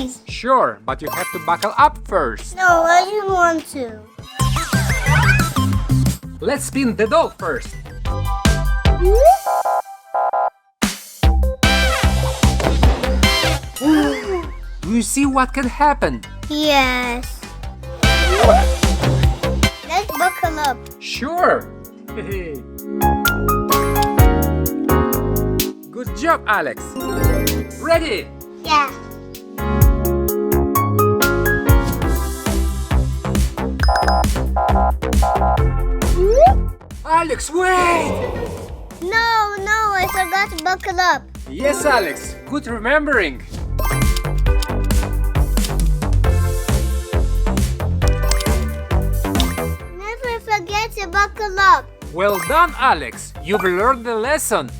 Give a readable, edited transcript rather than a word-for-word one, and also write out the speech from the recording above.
please. Sure, but you have to buckle up first. No, I don't want to. Let's spin the doll first. Do you see what can happen? Yes. Let's buckle up. Sure. Good job, Alex. Ready? Yeah. Alex, wait! No, I forgot to buckle up. Yes, Alex. Good remembering. Never forget to buckle up. Well done, Alex. You've learned the lesson.